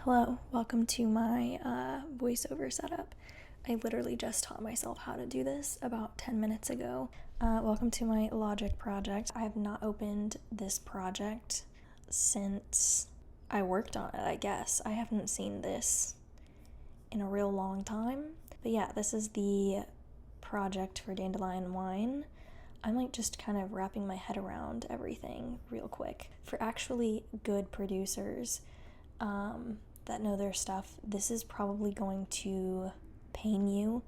Hello, welcome to my voiceover setup. I literally just taught myself how to do this about 10 minutes ago. Welcome to my Logic project. I have not opened this project since I worked on it, I guess. I haven't seen this in a real long time. But yeah, this is the project for Dandelion Wine. I'm like just kind of wrapping my head around everything real quick. For actually good producers, that know their stuff, this is probably going to pain you.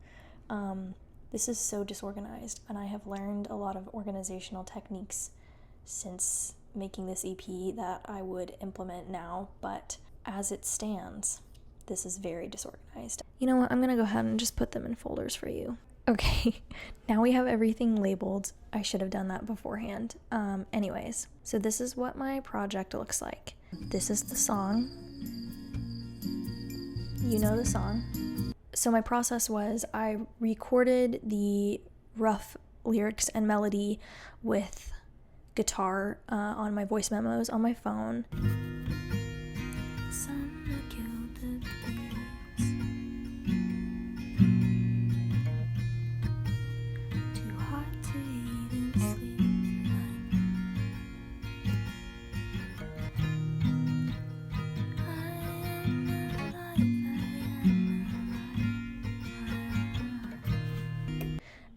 This is so disorganized, and I have learned a lot of organizational techniques since making this EP that I would implement now, but as it stands, this is very disorganized. You know what, I'm gonna go ahead and just put them in folders for you. Okay, now we have everything labeled. I should have done that beforehand. Anyways, so this is what my project looks like. This is the song. You know the song. So my process was I recorded the rough lyrics and melody with guitar on my voice memos on my phone.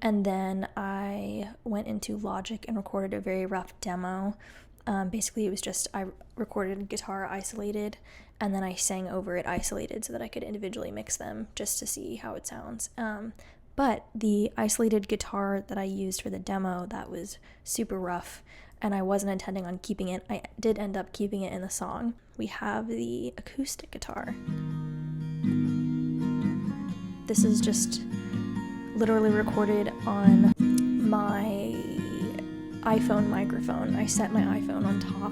And then I went into Logic and recorded a very rough demo. Basically, it was just I recorded guitar isolated, and then I sang over it isolated so that I could individually mix them just to see how it sounds. But the isolated guitar that I used for the demo, that was super rough, and I wasn't intending on keeping it. I did end up keeping it in the song. We have the acoustic guitar. This is just literally recorded on my iPhone microphone. I set my iPhone on top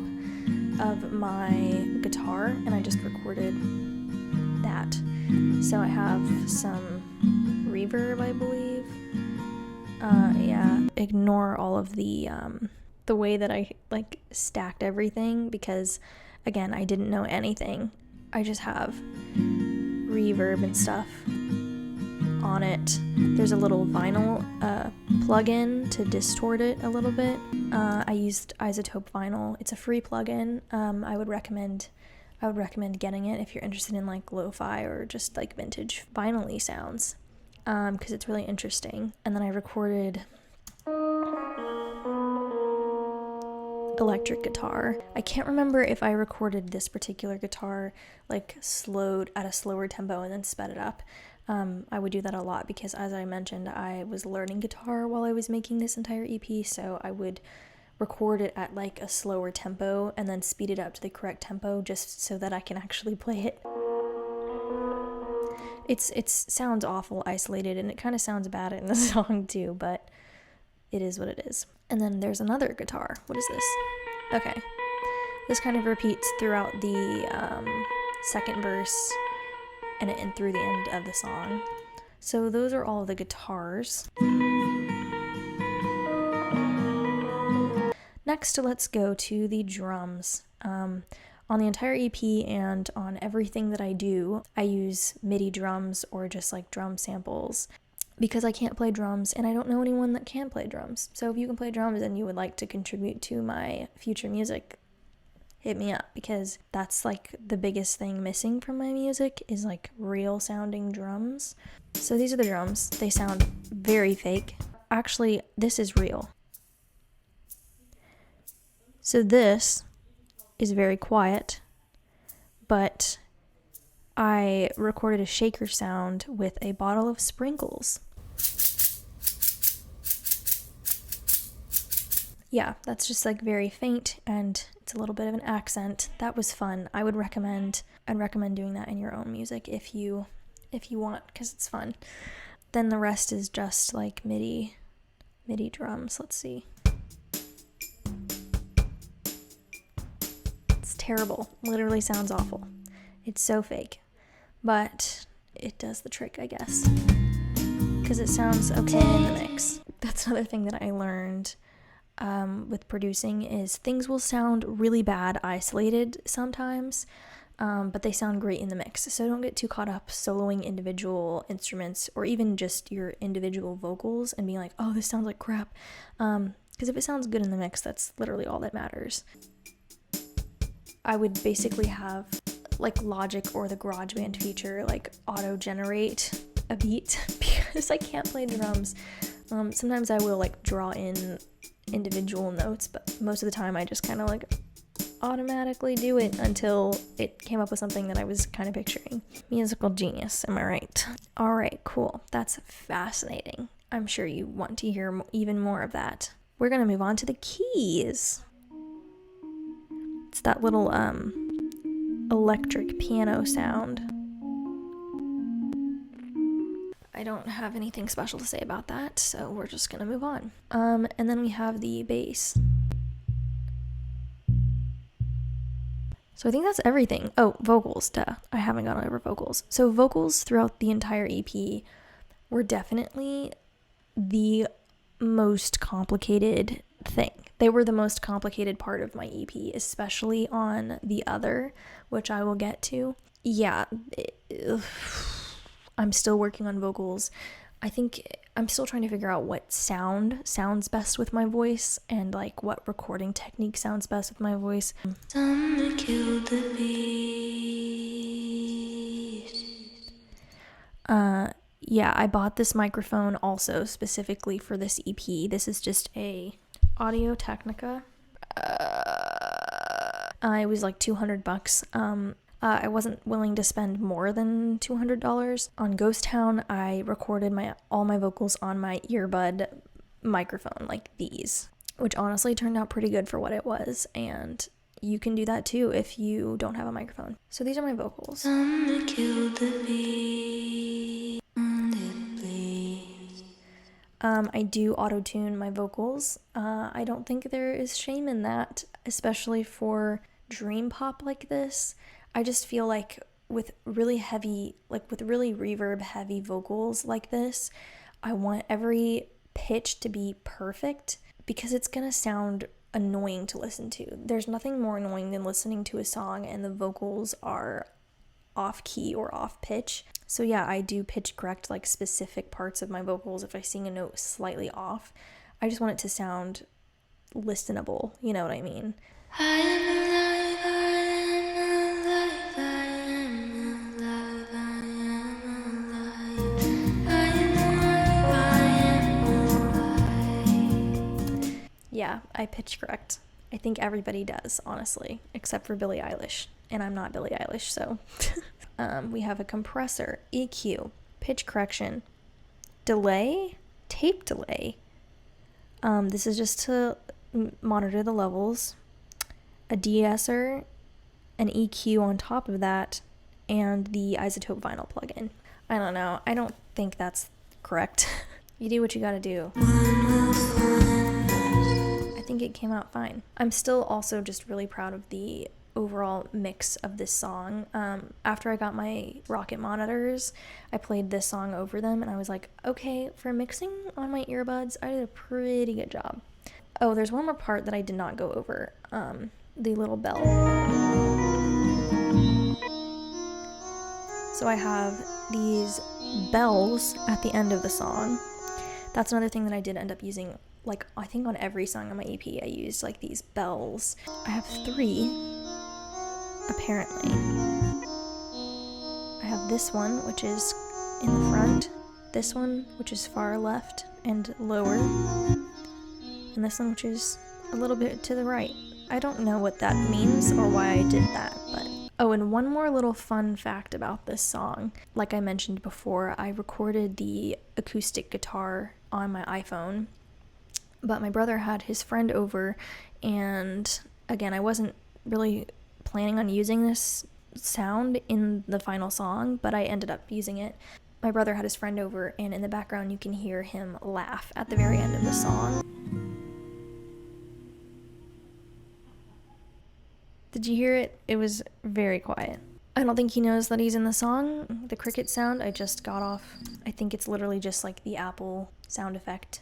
of my guitar and I just recorded that. So I have some reverb, I believe. Yeah, ignore all of the way that I like stacked everything because again, I didn't know anything. I just have reverb and stuff on it. There's a little vinyl plug-in to distort it a little bit. I used Isotope Vinyl. It's a free plug-in. I would recommend getting it if you're interested in like lo-fi or just like vintage vinyl-y sounds, because it's really interesting. And then I recorded electric guitar. I can't remember if I recorded this particular guitar like slowed at a slower tempo and then sped it up. I would do that a lot because, as I mentioned, I was learning guitar while I was making this entire EP, so I would record it at like a slower tempo and then speed it up to the correct tempo just so that I can actually play it. It sounds awful isolated, and it kind of sounds bad in the song too, but it is what it is. And then there's another guitar. What is this? Okay. This kind of repeats throughout the second verse and through the end of the song. So those are all of the guitars. Next, let's go to the drums. On the entire EP and on everything that I do, I use MIDI drums or just like drum samples because I can't play drums and I don't know anyone that can play drums. So if you can play drums and you would like to contribute to my future music, hit me up, because that's like the biggest thing missing from my music is like real sounding drums. So these are the drums. They sound very fake. Actually, this is real. So this is very quiet, but I recorded a shaker sound with a bottle of sprinkles. Yeah, that's just like very faint and it's a little bit of an accent. That was fun. I'd recommend doing that in your own music if you want, because it's fun. Then the rest is just like MIDI drums. Let's see. It's terrible. Literally sounds awful. It's so fake. But it does the trick, I guess. Because it sounds okay in the mix. That's another thing that I learned with producing is things will sound really bad isolated sometimes, but they sound great in the mix. So don't get too caught up soloing individual instruments or even just your individual vocals and being like, oh, this sounds like crap. Because if it sounds good in the mix, that's literally all that matters. I would basically have like Logic or the GarageBand feature like auto-generate a beat because I can't play drums. Sometimes I will like draw in individual notes, but most of the time I just kind of like automatically do it until it came up with something that I was kind of picturing. Musical genius, am I right? All right, cool. That's fascinating. I'm sure you want to hear even more of that. We're gonna move on to the keys. It's that little electric piano sound. I don't have anything special to say about that, so we're just gonna move on. And then we have the bass. So I think that's everything. Oh, vocals, duh. I haven't gone over vocals. So vocals throughout the entire EP were definitely the most complicated thing. They were the most complicated part of my EP, especially on the other, which I will get to. Yeah, I'm still working on vocals. I think I'm still trying to figure out what sound sounds best with my voice and like what recording technique sounds best with my voice. Summer killed the beast. Yeah, I bought this microphone also specifically for this EP. This is just a Audio Technica. It was like $200. I wasn't willing to spend more than $200. On Ghost Town, I recorded all my vocals on my earbud microphone, like these, which honestly turned out pretty good for what it was, and you can do that too if you don't have a microphone. So these are my vocals. I do auto-tune my vocals. I don't think there is shame in that, especially for dream pop like this. I just feel like with really reverb heavy vocals like this, I want every pitch to be perfect because it's gonna sound annoying to listen to. There's nothing more annoying than listening to a song and the vocals are off key or off pitch. So yeah, I do pitch correct like specific parts of my vocals if I sing a note slightly off. I just want it to sound listenable, you know what I mean? I am alive, I am alive, I am alive, I am alive. Yeah, I pitch correct. I think everybody does, honestly, except for Billie Eilish. And I'm not Billie Eilish, so. We have a compressor, EQ, pitch correction, delay, tape delay. This is just to monitor the levels, a de-esser, an EQ on top of that, and the isotope vinyl plugin. I don't know. I don't think that's correct. You do what you gotta do. I think it came out fine. I'm still also just really proud of the overall mix of this song. After I got my Rocket monitors, I played this song over them and I was like, okay, for mixing on my earbuds, I did a pretty good job. Oh, there's one more part that I did not go over, the little bell. So I have these bells at the end of the song. That's another thing that I did end up using, like I think on every song on my EP I used like these bells. I have 3. Apparently. I have this one, which is in the front, this one, which is far left and lower, and this one, which is a little bit to the right. I don't know what that means or why I did that, but... Oh, and one more little fun fact about this song. Like I mentioned before, I recorded the acoustic guitar on my iPhone, but my brother had his friend over, and again, I wasn't really planning on using this sound in the final song, but I ended up using it. My brother had his friend over, and in the background you can hear him laugh at the very end of the song. Did you hear it? It was very quiet. I don't think he knows that he's in the song. The cricket sound I just got off. I think it's literally just like the Apple sound effect.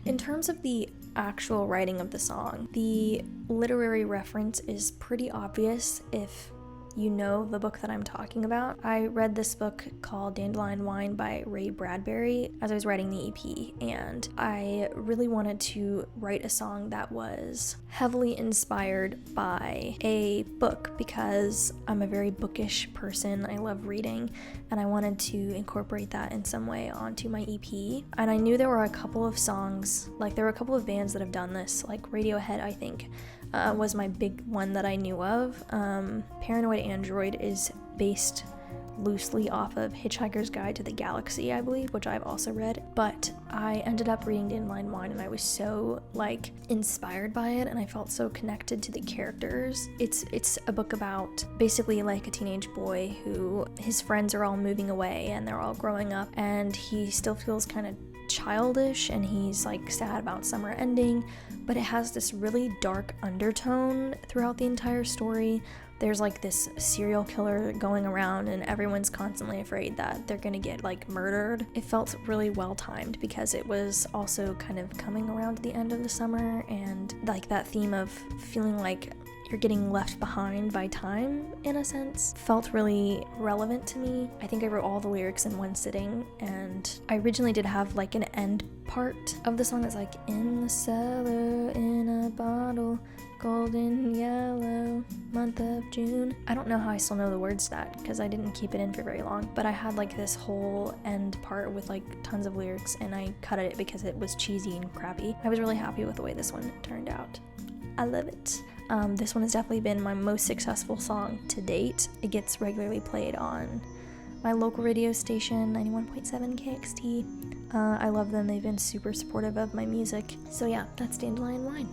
In terms of the actual writing of the song. The literary reference is pretty obvious if you know the book that I'm talking about. I read this book called Dandelion Wine by Ray Bradbury as I was writing the EP, and I really wanted to write a song that was heavily inspired by a book because I'm a very bookish person. I love reading, and I wanted to incorporate that in some way onto my EP. And I knew there were a couple of songs, like there were a couple of bands that have done this, like Radiohead, I think, was my big one that I knew of. Paranoid Android is based loosely off of Hitchhiker's Guide to the Galaxy, I believe, which I've also read, but I ended up reading Dandelion Wine and I was so like inspired by it, and I felt so connected to the characters. It's a book about basically like a teenage boy who his friends are all moving away and they're all growing up, and he still feels kind of childish and he's like sad about summer ending, but it has this really dark undertone throughout the entire story. There's like this serial killer going around and everyone's constantly afraid that they're gonna get like murdered. It felt really well timed because it was also kind of coming around to the end of the summer, and like that theme of feeling like you're getting left behind by time, in a sense, felt really relevant to me. I think I wrote all the lyrics in one sitting, and I originally did have like an end part of the song that's like, in the cellar, in a bottle, golden yellow, month of June. I don't know how I still know the words to that because I didn't keep it in for very long, but I had like this whole end part with like tons of lyrics, and I cut it because it was cheesy and crappy. I was really happy with the way this one turned out. I love it. This one has definitely been my most successful song to date. It gets regularly played on my local radio station, 91.7 KXT. I love them. They've been super supportive of my music. So yeah, that's Dandelion Wine.